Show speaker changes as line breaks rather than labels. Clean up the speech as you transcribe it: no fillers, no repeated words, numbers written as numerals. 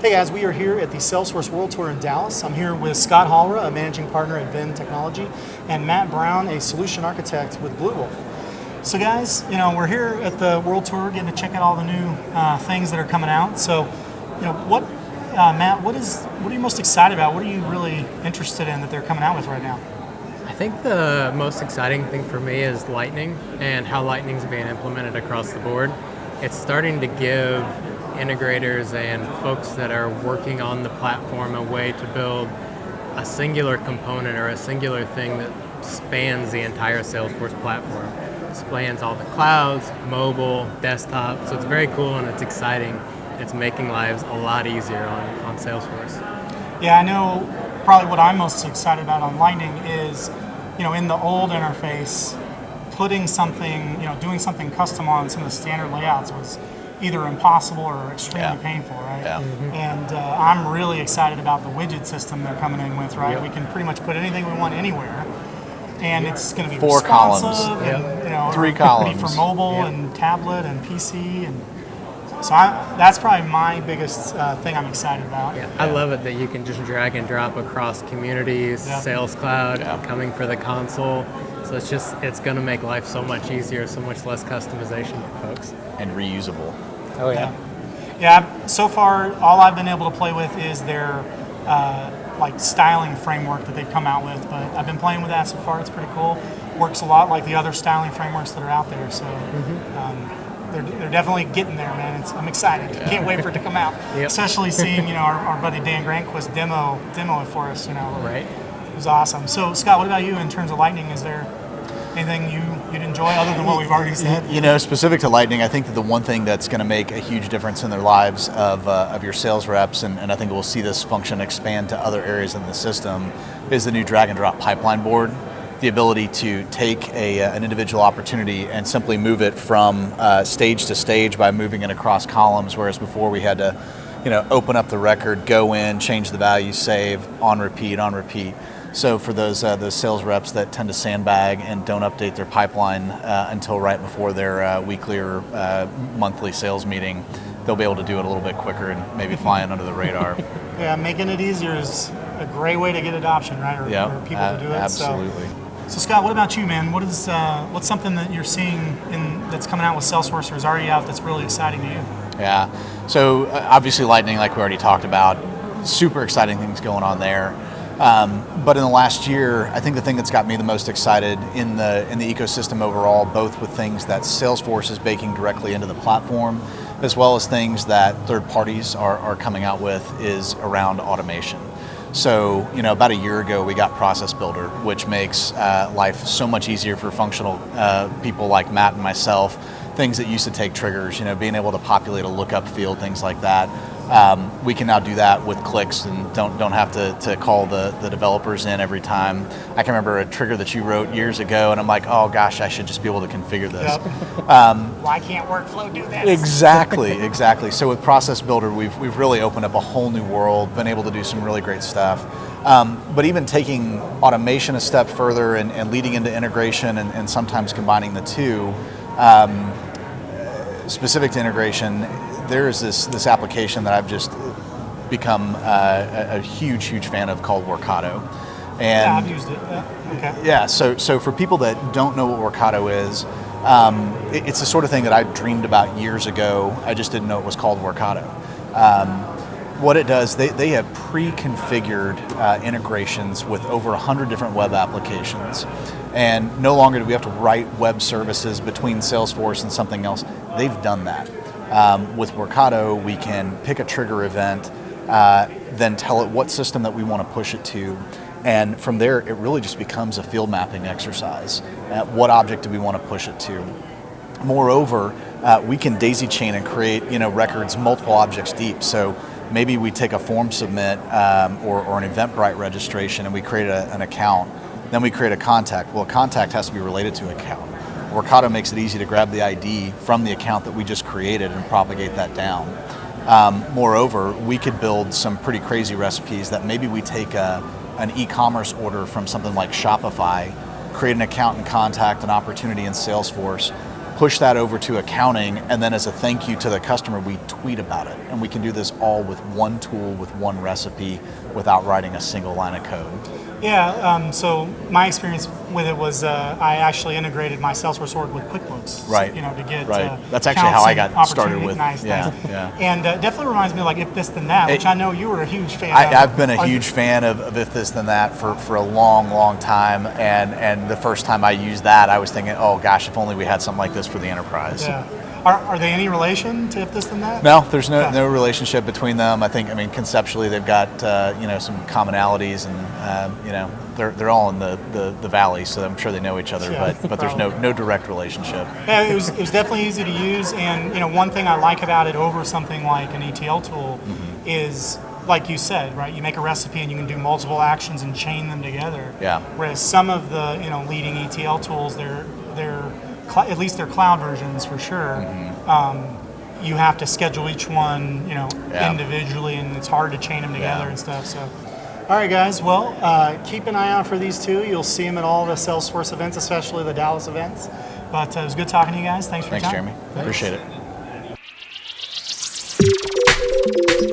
Hey guys, we are here at the Salesforce World Tour in Dallas. I'm here with Scott Hollera, a managing partner at Venn Technology, and Matt Brown, a solution architect with Blue Wolf. So guys, we're here at the World Tour getting to check out all the new things that are coming out. So, Matt, what are you most excited about? What are you really interested in that they're coming out with right now?
I think the most exciting thing for me is Lightning and how Lightning's being implemented across the board. It's starting to give integrators and folks that are working on the platform a way to build a singular component or a singular thing that spans the entire Salesforce platform. Spans all the clouds, mobile, desktop, so it's very cool and it's exciting. It's making lives a lot easier on Salesforce.
Yeah, I know probably what I'm most excited about on Lightning is, in the old interface, putting something, doing something custom on some of the standard layouts was either impossible or extremely painful, right?
Yeah.
Mm-hmm.
And I'm really excited about the widget system they're coming in with, right?
Yep.
We can pretty much put anything we want anywhere, and it's going to be
4
responsive,
columns.
and
3
it'll
columns.
be for mobile
Yep.
and tablet and PC, and so that's probably my biggest thing I'm excited about.
Yeah, I love it that you can just drag and drop across communities,
Yeah.
Sales Cloud,
Yeah.
coming for the console. So it's going to make life so much easier, so much less customization for folks.
And reusable.
Oh
Yeah, so far all I've been able to play with is their styling framework that they've come out with, but I've been playing with that so far. It's pretty cool. Works a lot like the other styling frameworks that are out there, so they're definitely getting there, man. I'm excited. Can't wait for it to come out.
Yep.
Especially seeing our buddy Dan Grantquist demo it for us.
Right.
It was awesome. So Scott, what about you in terms of Lightning? Is there anything you'd enjoy other than what we've already said?
Specific to Lightning, I think that the one thing that's going to make a huge difference in their lives of your sales reps, and I think we'll see this function expand to other areas in the system, is the new drag and drop pipeline board. The ability to take an individual opportunity and simply move it from stage to stage by moving it across columns, whereas before we had to open up the record, go in, change the value, save, on repeat. So for those sales reps that tend to sandbag and don't update their pipeline until right before their weekly or monthly sales meeting, they'll be able to do it a little bit quicker and maybe flying under the radar.
Yeah, making it easier is a great way to get adoption, right? Or people to do it.
Absolutely.
So Scott, what about you, man? What's something that you're seeing that's coming out with Salesforce or is already out that's really exciting to you?
Yeah. So obviously Lightning, like we already talked about, super exciting things going on there. But in the last year, I think the thing that's got me the most excited in the ecosystem overall, both with things that Salesforce is baking directly into the platform, as well as things that third parties are coming out with, is around automation. So, about a year ago, we got Process Builder, which makes life so much easier for functional people like Matt and myself. Things that used to take triggers, being able to populate a lookup field, things like that. We can now do that with clicks and don't have to call the developers in every time. I can remember a trigger that you wrote years ago, and I'm like, oh gosh, I should just be able to configure this.
Yep. Why can't Workflow do that?
Exactly. So with Process Builder, we've really opened up a whole new world, been able to do some really great stuff. But even taking automation a step further and leading into integration and sometimes combining the two, specific to integration, there is this application that I've just become a huge fan of called Workato. And
I've used it. Yeah. Okay.
Yeah, so for people that don't know what Workato is, it's the sort of thing that I dreamed about years ago. I just didn't know it was called Workato. What it does, they have pre-configured integrations with over 100 different web applications. And no longer do we have to write web services between Salesforce and something else. They've done that. With Workato, we can pick a trigger event, then tell it what system that we want to push it to, and from there it really just becomes a field mapping exercise. What object do we want to push it to? Moreover, we can daisy chain and create records multiple objects deep. So maybe we take a form submit or an Eventbrite registration and we create an account. Then we create a contact. Well, a contact has to be related to an account. Workato makes it easy to grab the ID from the account that we just created and propagate that down. Moreover, we could build some pretty crazy recipes that maybe we take an e-commerce order from something like Shopify, create an account and contact an opportunity in Salesforce, push that over to accounting, and then as a thank you to the customer, we tweet about it. And we can do this all with one tool, with one recipe, without writing a single line of code.
Yeah, so my experience with it was I actually integrated my Salesforce org with QuickBooks.
Right.
You know, to get
Right. That's actually how I got started with.
Nice.
Yeah.
And definitely reminds me of like If This Then That, which I know you were a huge fan of.
I've been a huge fan of If This Then That for a long, long time. And the first time I used that, I was thinking, oh gosh, if only we had something like this for the enterprise.
Yeah. Are they any relation to If This Then That?
No, there's no relationship between them. I mean, conceptually they've got some commonalities, and they're all in the valley, so I'm sure they know each other.
Yeah,
but there's no direct relationship.
Yeah, it was definitely easy to use, and one thing I like about it over something like an ETL tool is, like you said, right? You make a recipe and you can do multiple actions and chain them together.
Yeah.
Whereas some of the leading ETL tools, they're at least their cloud versions for sure. You have to schedule each one, individually, and it's hard to chain them together and stuff. So, all right, guys. Well, keep an eye out for these two. You'll see them at all the Salesforce events, especially the Dallas events. But it was good talking to you guys. Thanks for your time.
Thanks, Jeremy.
Thanks.
Appreciate it.